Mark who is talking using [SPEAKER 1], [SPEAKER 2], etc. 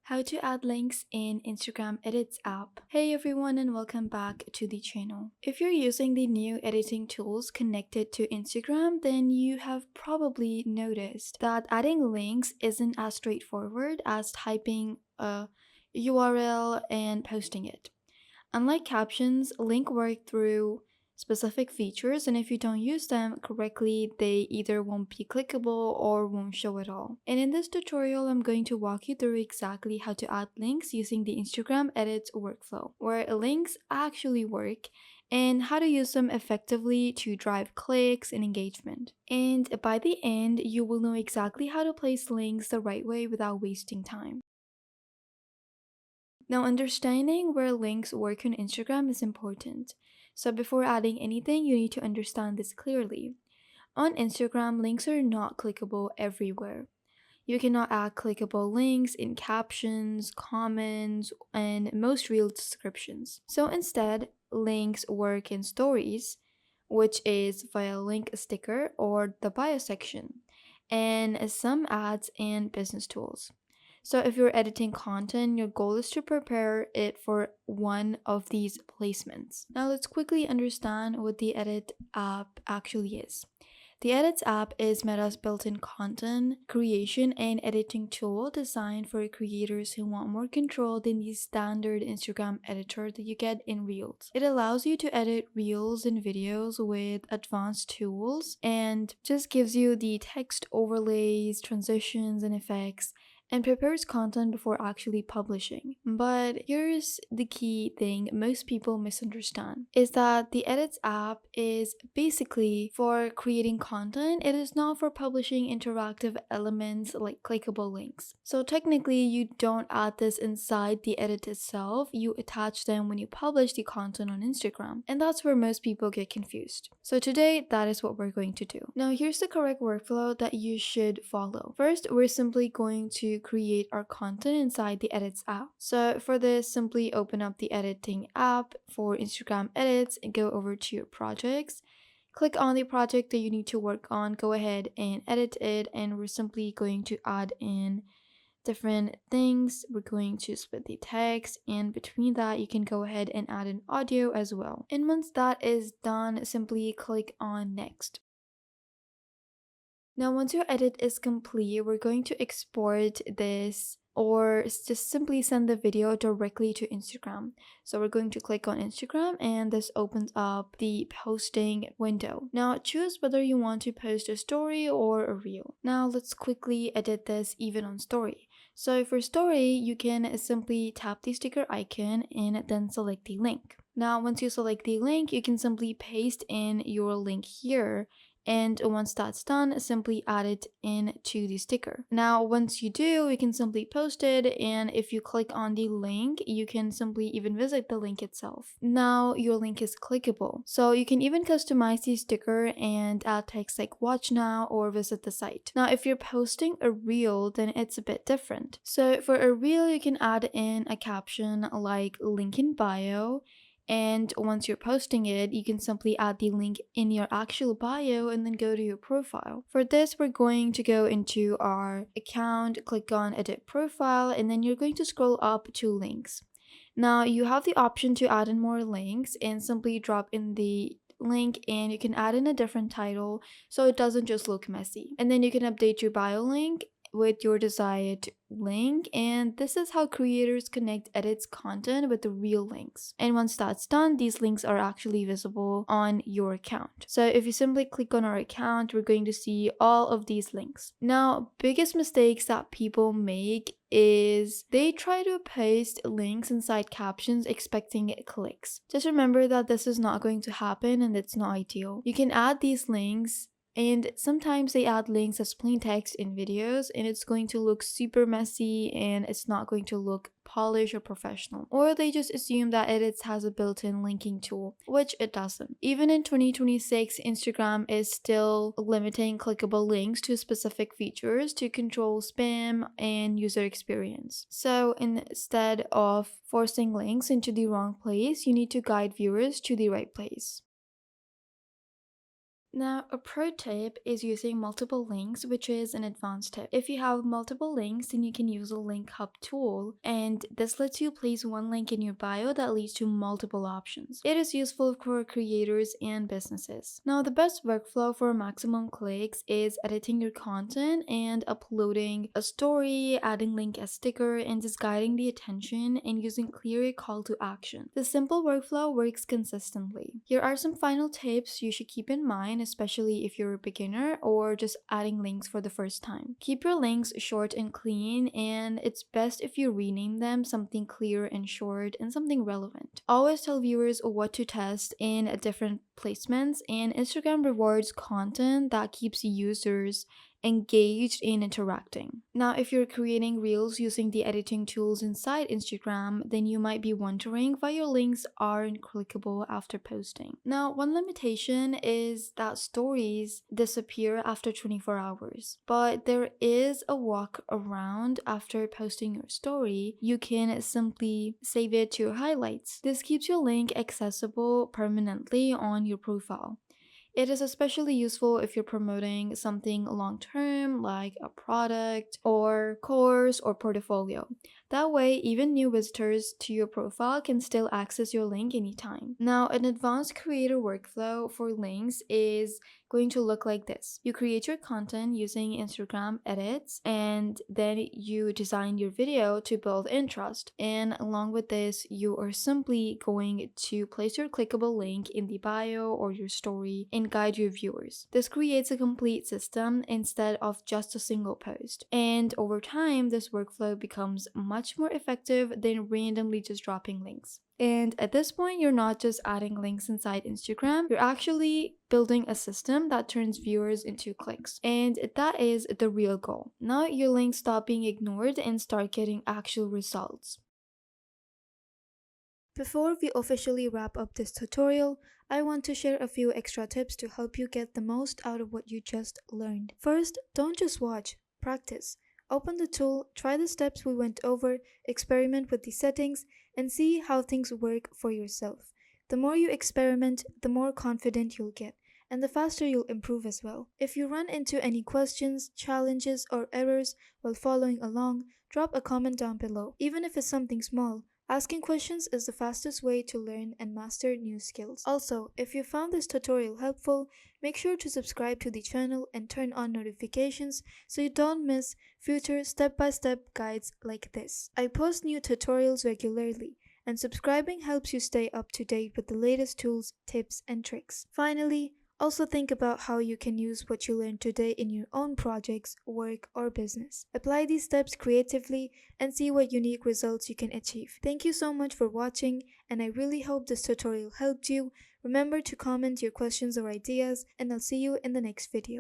[SPEAKER 1] How to add links in Instagram Edits app. Hey everyone and welcome back to the channel. If you're using the new editing tools connected to Instagram, then you have probably noticed that adding links isn't as straightforward as typing a URL and posting it. Unlike captions, links work through specific features, and if you don't use them correctly, they either won't be clickable or won't show at all. And in this tutorial, I'm going to walk you through exactly how to add links using the Instagram Edits workflow, where links actually work and how to use them effectively to drive clicks and engagement. And by the end, you will know exactly how to place links the right way without wasting time. Now, understanding where links work on Instagram is important. So, before adding anything, you need to understand this clearly. On Instagram, links are not clickable everywhere. You cannot add clickable links in captions, comments, and most reel descriptions. So, instead, links work in stories, which is via link sticker or the bio section, and some ads and business tools. So if you're editing content, your goal is to prepare it for one of these placements. Now let's quickly understand what the Edit app actually is. The Edits app is Meta's built-in content creation and editing tool designed for creators who want more control than the standard Instagram editor that you get in Reels. It allows you to edit Reels and videos with advanced tools and just gives you the text overlays, transitions, and effects and prepares content before actually publishing. But here's the key thing most people misunderstand is that the Edits app is basically for creating content. It is not for publishing interactive elements like clickable links. So technically you don't add this inside the edit itself, you attach them when you publish the content on Instagram. And that's where most people get confused. So today that is what we're going to do. Now here's the correct workflow that you should follow. First, we're simply going to create our content inside the Edits app. So for this, simply open up the editing app for Instagram Edits and go over to your projects. Click on the project that you need to work on, go ahead and edit it, and we're simply going to add in different things. We're going to split the text, and between that you can go ahead and add an audio as well. And once that is done, simply click on next. Now, once your edit is complete, we're going to export this or just simply send the video directly to Instagram. So we're going to click on Instagram and this opens up the posting window. Now choose whether you want to post a story or a reel. Now let's quickly edit this even on story. So for story, you can simply tap the sticker icon and then select the link. Now once you select the link, you can simply paste in your link here, and once that's done, simply add it into the sticker. Now once you do, you can simply post it, and if you click on the link, you can simply even visit the link itself. Now your link is clickable, so you can even customize the sticker and add text like watch now or visit the site. Now if you're posting a reel, then it's a bit different. So for a reel, you can add in a caption like link in bio, and once you're posting it, you can simply add the link in your actual bio and then go to your profile. For this, we're going to go into our account, click on edit profile, and then you're going to scroll up to links. Now you have the option to add in more links and simply drop in the link, and you can add in a different title so it doesn't just look messy. And then you can update your bio link with your desired link, and this is how creators connect edits content with the real links. And once that's done, these links are actually visible on your account. So if you simply click on our account, we're going to see all of these links. Now biggest mistakes that people make is they try to paste links inside captions expecting clicks. Just remember that this is not going to happen and it's not ideal. You can add these links, and sometimes they add links as plain text in videos, and it's going to look super messy and it's not going to look polished or professional. Or they just assume that Edits has a built-in linking tool, which it doesn't. Even in 2026, Instagram is still limiting clickable links to specific features to control spam and user experience. So instead of forcing links into the wrong place, you need to guide viewers to the right place. Now, a pro tip is using multiple links, which is an advanced tip. If you have multiple links, then you can use a link hub tool, and this lets you place one link in your bio that leads to multiple options. It is useful for creators and businesses. Now, the best workflow for maximum clicks is editing your content and uploading a story, adding link as sticker, and just guiding the attention and using clear call to action. The simple workflow works consistently. Here are some final tips you should keep in mind, especially if you're a beginner or just adding links for the first time. Keep your links short and clean, and it's best if you rename them something clear and short and something relevant. Always tell viewers what to test in different placements, and Instagram rewards content that keeps users engaged in interacting. Now, if you're creating reels using the editing tools inside Instagram, then you might be wondering why your links aren't clickable after posting. Now, one limitation is that stories disappear after 24 hours, but there is a walk around after posting your story. You can simply save it to your highlights. This keeps your link accessible permanently on your profile. It is especially useful if you're promoting something long term, like a product or course or portfolio. That way, even new visitors to your profile can still access your link anytime. Now, an advanced creator workflow for links is going to look like this. You create your content using Instagram edits, and then you design your video to build interest. And along with this, you are simply going to place your clickable link in the bio or your story and guide your viewers. This creates a complete system instead of just a single post. And over time, this workflow becomes much more effective than randomly just dropping links. And at this point, you're not just adding links inside Instagram, you're actually building a system that turns viewers into clicks. And that is the real goal. Now your links stop being ignored and start getting actual results. Before we officially wrap up this tutorial, I want to share a few extra tips to help you get the most out of what you just learned. First, don't just watch, practice. Open the tool, try the steps we went over, experiment with the settings, and see how things work for yourself. The more you experiment, the more confident you'll get, and the faster you'll improve as well. If you run into any questions, challenges, or errors while following along, drop a comment down below. Even if it's something small, asking questions is the fastest way to learn and master new skills. Also, if you found this tutorial helpful, make sure to subscribe to the channel and turn on notifications so you don't miss future step-by-step guides like this. I post new tutorials regularly, and subscribing helps you stay up to date with the latest tools, tips, and tricks. Finally, also think about how you can use what you learned today in your own projects, work, or business. Apply these steps creatively and see what unique results you can achieve. Thank you so much for watching, and I really hope this tutorial helped you. Remember to comment your questions or ideas, and I'll see you in the next video.